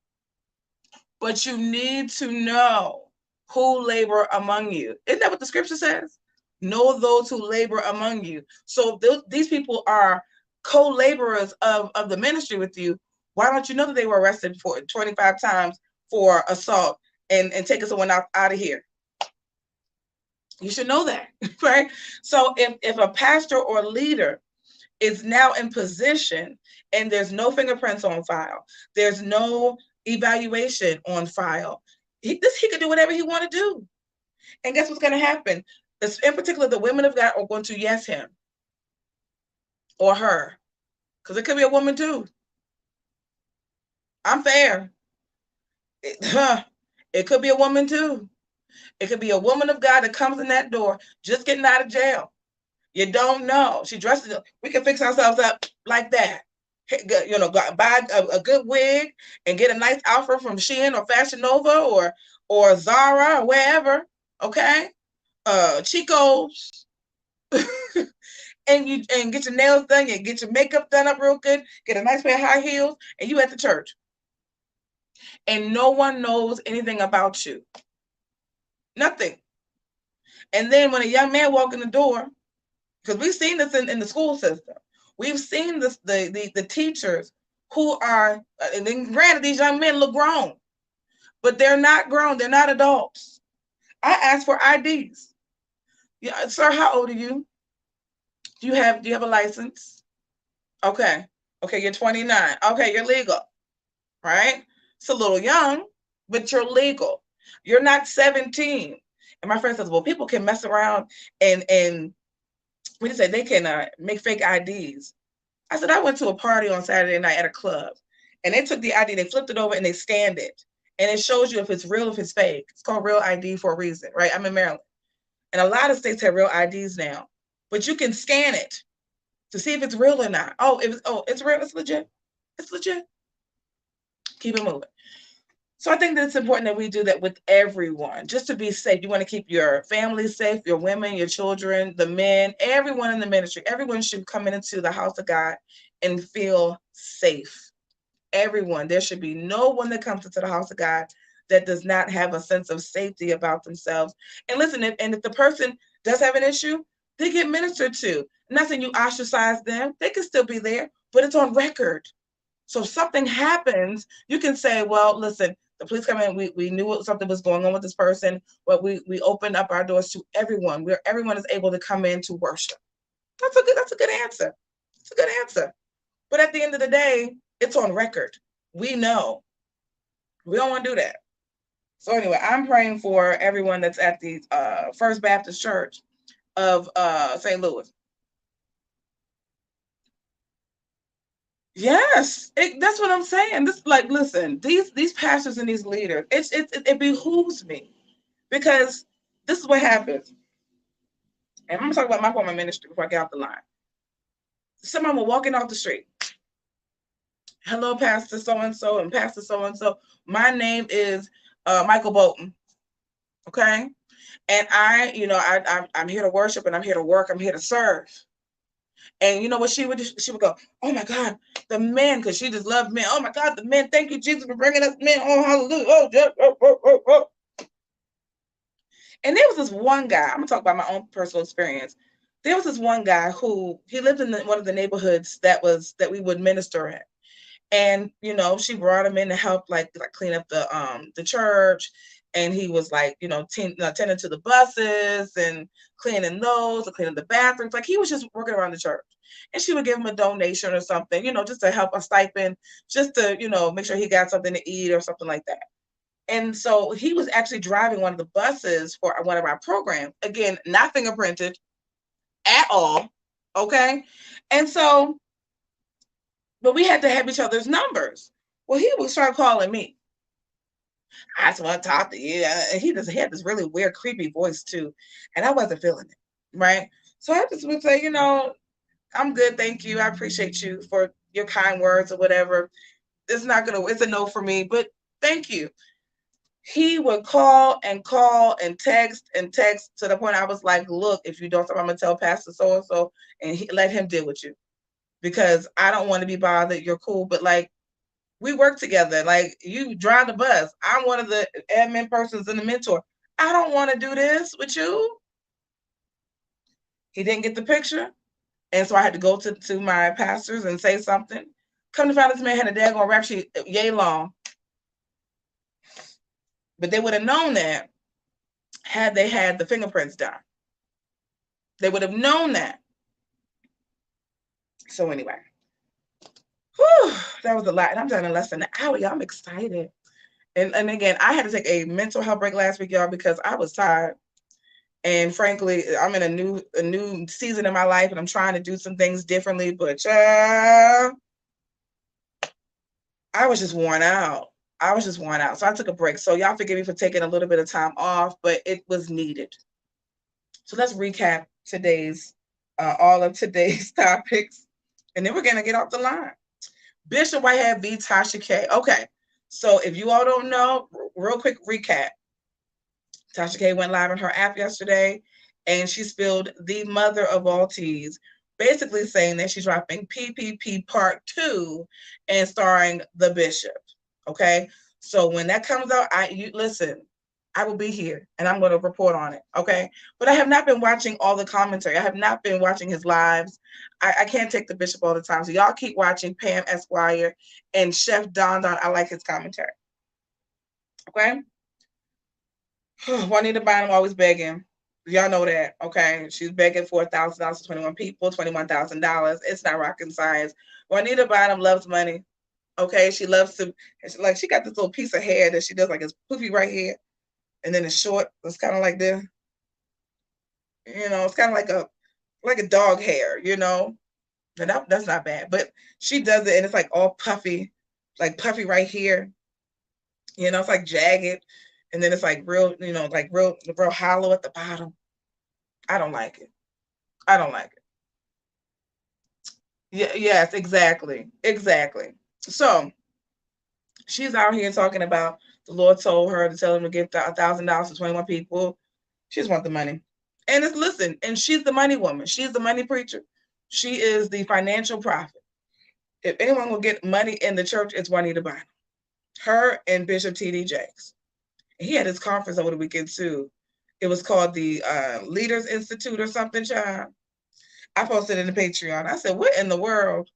But you need to know who labor among you. Isn't that what the scripture says? Know those who labor among you. So these people are co-laborers of the ministry with you. Why don't you know that they were arrested for 25 times for assault and taking someone out of here? You should know that, right? So if a pastor or leader is now in position and there's no fingerprints on file, there's no evaluation on file, he could do whatever he want to do. And guess what's going to happen? In particular, the women of God are going to yes him or her, because it could be a woman too. I'm fair. It could be a woman too. It could be a woman of God that comes in that door just getting out of jail. You don't know. She dresses. We can fix ourselves up like that. Buy a good wig and get a nice outfit from Shein or Fashion Nova or Zara or wherever. Okay, Chico's, and get your nails done. You get your makeup done up real good. Get a nice pair of high heels, and you at the church, and no one knows anything about you. Nothing. And then when a young man walk in the door, because we've seen this in the school system, we've seen this the teachers who are, and then granted, these young men look grown, but they're not grown. They're not adults. I asked for IDs. Yeah, sir, how old are you? Do you have a license? Okay, you're 29. Okay, you're legal, right? It's a little young, but you're legal. You're not 17. And my friend says, well, people can mess around and we say they can make fake IDs. I said, I went to a party on Saturday night at a club, and they took the ID, they flipped it over, and they scanned it. And it shows you if it's real, if it's fake. It's called Real ID for a reason, right? I'm in Maryland. And a lot of states have real IDs now. But you can scan it to see if it's real or not. It's real, it's legit. It's legit. Keep it moving. So I think that it's important that we do that with everyone, just to be safe. You want to keep your family safe, your women, your children, the men, everyone in the ministry. Everyone should come into the house of God and feel safe. Everyone. There should be no one that comes into the house of God that does not have a sense of safety about themselves. And listen, if the person does have an issue, they get ministered to. Nothing you ostracize them. They can still be there, but it's on record. So if something happens, you can say, well, listen, the police come in, we knew something was going on with this person, but we opened up our doors to everyone, where everyone is able to come in to worship. That's a good answer. It's a good answer. But at the end of the day, it's on record. We know. We don't want to do that. So anyway, I'm praying for everyone that's at the First Baptist Church of St. Louis. Yes, that's what I'm saying. This, like, listen, these pastors and these leaders, it behooves me, because this is what happens. And I'm gonna talk about my former ministry before I get off the line. Someone will walking off the street. Hello, Pastor so and so and Pastor so and so. My name is Michael Bolton. Okay, and I'm here to worship, and I'm here to work. I'm here to serve. And you know what she would do? She would go, "Oh my God, the men," because she just loved men. "Oh my God, the men! Thank you, Jesus, for bringing us men. Oh hallelujah! Oh, yeah, oh." And there was this one guy. I'm gonna talk about my own personal experience. There was this one guy who he lived in one of the neighborhoods that we would minister in. And she brought him in to help like clean up the church, and he was like tending to the buses and cleaning those and cleaning the bathrooms. Like, he was just working around the church, and she would give him a donation or something, just to help, a stipend, just to make sure he got something to eat or something like that. And so he was actually driving one of the buses for one of our programs, again, not fingerprinted at all. Okay. And so, but we had to have each other's numbers. Well, he would start calling me. "I just want to talk to you." And he just had this really weird, creepy voice too. And I wasn't feeling it. Right. So I just would say, "I'm good. Thank you. I appreciate you for your kind words," or whatever. It's a no for me, but thank you. He would call and text to the point I was like, "Look, if you don't stop, I'm going to tell Pastor so-and-so, and let him deal with you, because I don't want to be bothered. You're cool, but like, we work together. Like, you drive the bus. I'm one of the admin persons and the mentor. I don't want to do this with you." He didn't get the picture. And so I had to go to my pastors and say something. Come to find out, this man had a daggone rap sheet yay long. But they would have known that had they had the fingerprints done. They would have known that. So anyway, that was a lot. And I'm done in less than an hour. Y'all, I'm excited. And again, I had to take a mental health break last week, y'all, because I was tired. And frankly, I'm in a new season in my life, and I'm trying to do some things differently. But I was just worn out. So I took a break. So y'all forgive me for taking a little bit of time off, but it was needed. So let's recap all of today's topics, and then we're gonna get off the line. Bishop Whitehead v. Tasha K. Okay, so if you all don't know, real quick recap. Tasha K went live on her app yesterday, and she spilled the mother of all teas, basically saying that she's dropping PPP Part 2 and starring the Bishop. Okay, so when that comes out, listen, I will be here and I'm going to report on it. Okay, but I have not been watching all the commentary. I have not been watching his lives. I can't take the Bishop all the time. So y'all keep watching Pam Esquire and Chef Don Don. I like his commentary. Okay. Juanita Bynum always begging. Y'all know that, okay? She's begging for $1,000 to 21 people, $21,000. It's not rocket science. Juanita Bynum loves money, okay? She loves to, she got this little piece of hair that she does, like, it's poofy right here, and then it's short. It's kind of like this. It's kind of like a dog hair, And that's not bad, but she does it, and it's like all puffy, like puffy right here. It's like jagged. And then it's like real, real hollow at the bottom. I don't like it. Yeah, yes, exactly. So She's out here talking about the Lord told her to tell him to give $1,000 to 21 people. She just wants the money. And it's listen, and she's the money woman. She's the money preacher. She is the financial prophet. If anyone will get money in the church, it's Juanita Bynum. Her and Bishop T.D. Jakes. He had his conference over the weekend too. It was called the Leaders Institute or something, child. I posted in the Patreon. I said, what in the world?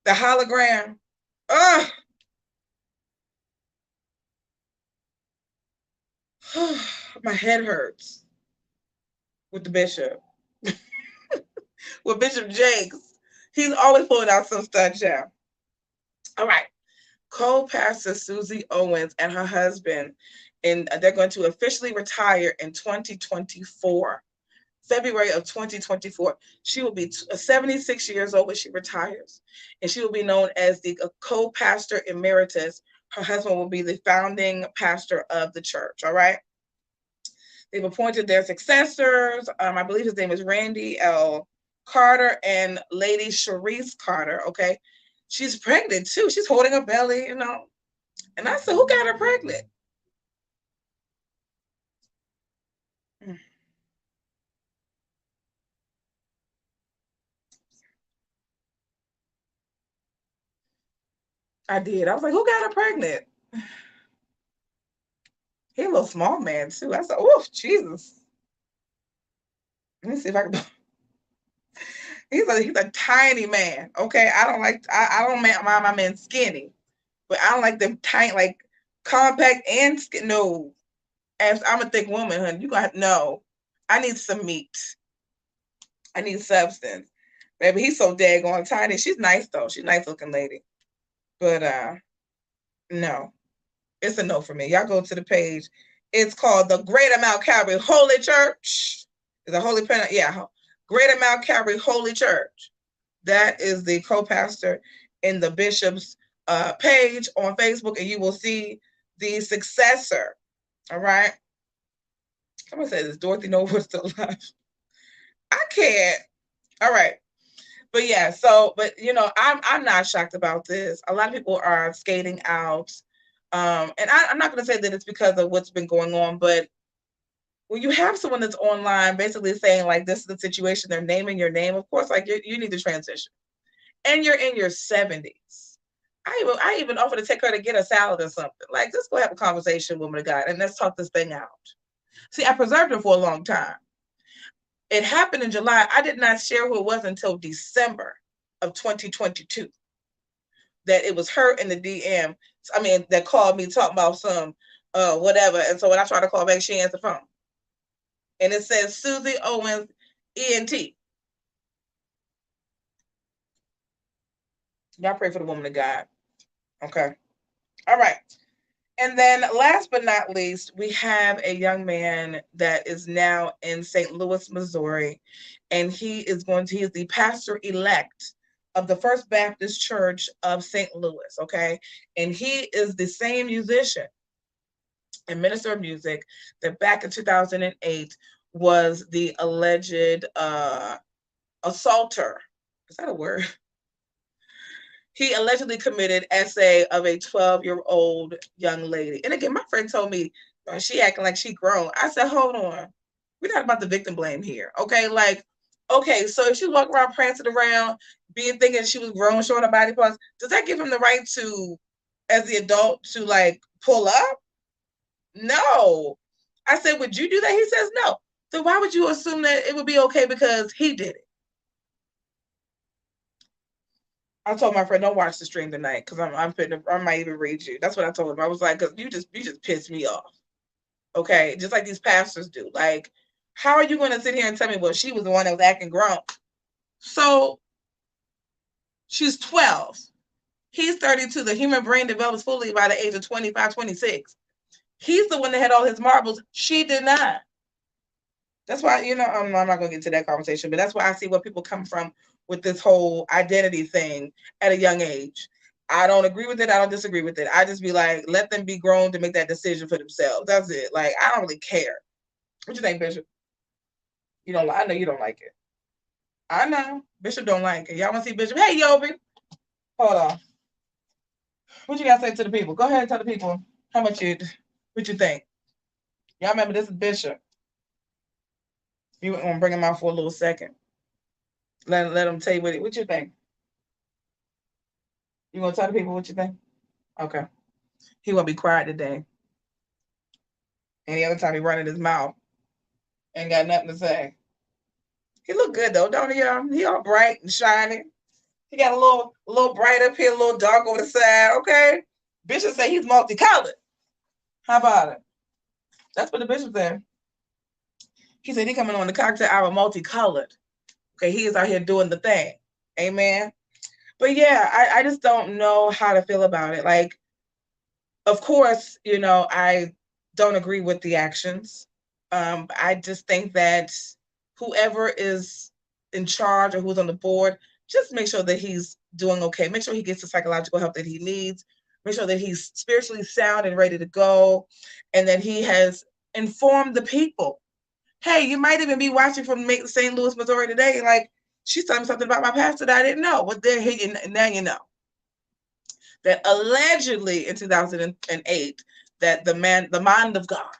The hologram. Ugh. My head hurts with the bishop. With Bishop Jakes. He's always pulling out some stuff, child. All right. Co-pastor Susie Owens and her husband, and they're going to officially retire in 2024. February of 2024. She will be 76 years old when she retires, and she will be known as the co-pastor emeritus. Her husband will be the founding pastor of the church. All right. They've appointed their successors. I believe his name is Randy L. Carter and Lady Charisse Carter. Okay. She's pregnant too. She's holding a belly, you know. And I said, who got her pregnant? I did. I was like, who got her pregnant? He's a little small man too. I said, oh, Jesus. Let me see if I can. He's a tiny man. Okay. I don't mind my man skinny, but I don't like them tiny, like compact and skinny. No. As I'm a thick woman, honey, you got no. I need some meat. I need substance. Baby, he's so daggone tiny. She's nice though. She's a nice looking lady. But no. It's a no for me. Y'all go to the page. It's called the Greater Mount Calvary Holy Church. Is a holy pen? Yeah. Greater Mount Calvary Holy Church. That is the co-pastor in the bishop's page on Facebook, and you will see the successor. All right. Someone said, "Is Dorothy Noble still alive?" I can't. All right. But yeah, so, but you know, I'm not shocked about this. A lot of people are skating out. And I'm not going to say that it's because of what's been going on, but when you have someone that's online basically saying like this is the situation, they're naming your name, of course, like you need to transition. And you're in your 70s. I even offered to take her to get a salad or something. Like, let's go have a conversation, woman of God, and let's talk this thing out. See, I preserved her for a long time. It happened in July. I did not share who it was until December of 2022. That it was her in the DM. I mean, that called me talking about some whatever. And so when I tried to call back, she answered the phone. And it says Susie Owens, ENT. Y'all pray for the woman of God. Okay. All right. And then last but not least, we have a young man that is now in St. Louis, Missouri. And he is the pastor-elect of the First Baptist Church of St. Louis, okay? And he is the same musician and minister of music that back in 2008 was the alleged assaulter. Is that a word? He allegedly committed essay of a 12-year-old young lady. And again, my friend told me she acting like she grown. I said, hold on. We're not about the victim blame here, okay? Like, okay, so if she walked around prancing around, thinking she was grown, showing her body parts, does that give him the right to, as the adult, to like pull up? No. I said, would you do that? He says no. So why would you assume that it would be okay because he did it? I told my friend, don't watch the stream tonight because I might even read you. That's what I told him. I was like, because you just pissed me off. Okay, just like these pastors do. Like, how are you going to sit here and tell me, well, she was the one that was acting grown? So she's 12. He's 32. The human brain develops fully by the age of 25, 26. He's the one that had all his marbles. She did not. That's why, you know, I'm not going to get into that conversation, but that's why I see where people come from with this whole identity thing at a young age. I don't agree with it. I don't disagree with it. I just be like, let them be grown to make that decision for themselves. That's it. Like, I don't really care. What you think, Bishop? You don't. I know you don't like it. I know Bishop don't like it. Y'all want to see Bishop? Hey, Yobi. Hold on. What you got to say to the people? Go ahead and tell the people how much what you think. Y'all remember this is Bishop. You want to bring him out for a little second. Let him tell you what you think. You want to tell the people what you think? Okay. He won't be quiet today. Any other time he running his mouth. Ain't got nothing to say. He look good though, don't he, y'all? He all bright and shiny. He got a little bright up here, a little dark over the side. Okay. Bishop say he's multicolored. How about it? That's what the bishop said. He said he coming on the cocktail hour multicolored. Okay, he is out here doing the thing. Amen. But yeah, I just don't know how to feel about it. Like, of course, I don't agree with the actions. I just think that whoever is in charge or who's on the board, just make sure that he's doing okay. Make sure he gets the psychological help that he needs. Make sure that he's spiritually sound and ready to go, and that he has informed the people. Hey, you might even be watching from St. Louis, Missouri today. Like, she's telling me something about my pastor that I didn't know. Well, now you know. That allegedly in 2008, that the man of God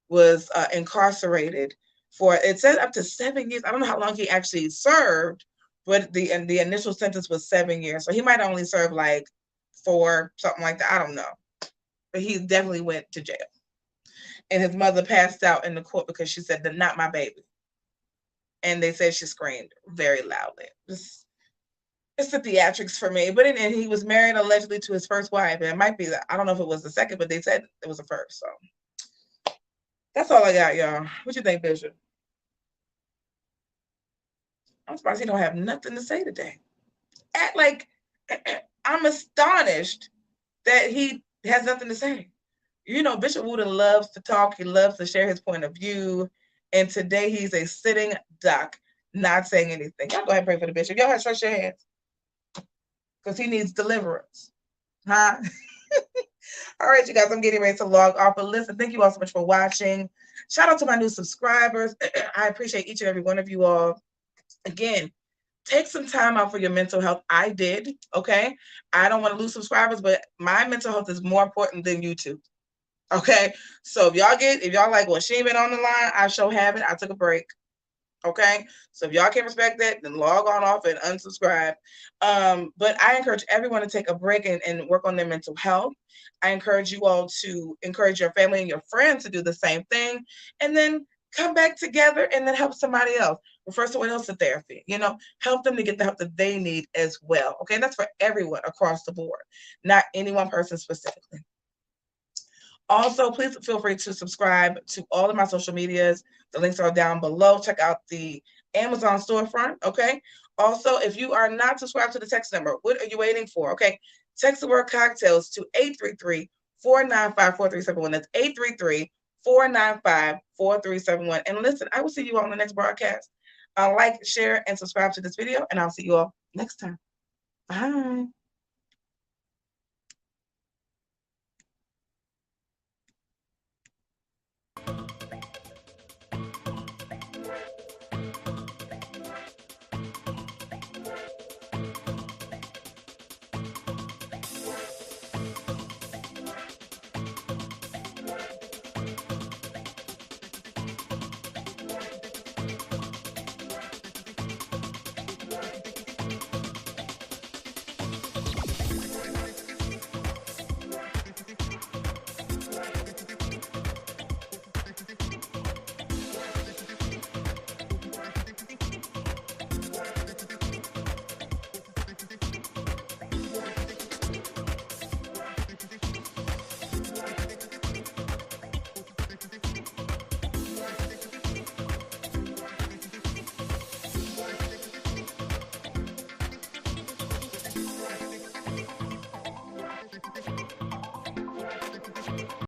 was incarcerated for, it said up to 7 years. I don't know how long he actually served, but the initial sentence was 7 years. So he might only serve like 4, something like that. I don't know. But he definitely went to jail. And his mother passed out in the court because she said, "Not my baby." And they said she screamed very loudly. It's the theatrics for me. But and he was married allegedly to his first wife. And it might be that, I don't know if it was the second, but they said it was the first. So that's all I got, y'all. What you think, Bishop? I'm surprised he don't have nothing to say today. I'm astonished that he has nothing to say. Bishop Wooden loves to talk. He loves to share his point of view. And today he's a sitting duck, not saying anything. Y'all go ahead and pray for the bishop. Y'all have to stretch your hands. Because he needs deliverance. Huh? All right, you guys, I'm getting ready to log off. But listen, thank you all so much for watching. Shout out to my new subscribers. I appreciate each and every one of you all. Again, take some time out for your mental health. I did, okay? I don't want to lose subscribers, but my mental health is more important than YouTube. Okay, so if y'all like, well, she ain't been on the line, I sure haven't. I took a break. Okay, so if y'all can't respect that, then log on off and unsubscribe. But I encourage everyone to take a break and work on their mental health. I encourage you all to encourage your family and your friends to do the same thing, and then come back together and then help somebody else. Refer someone else to therapy. Help them to get the help that they need as well. Okay, and that's for everyone across the board, not any one person specifically. Also, please feel free to subscribe to all of my social medias. The links are down below. Check out the Amazon storefront, okay? Also, if you are not subscribed to the text number, what are you waiting for, okay? Text the word cocktails to 833-495-4371. That's 833-495-4371. And listen, I will see you all on the next broadcast. Like, share, and subscribe to this video, and I'll see you all next time. Bye.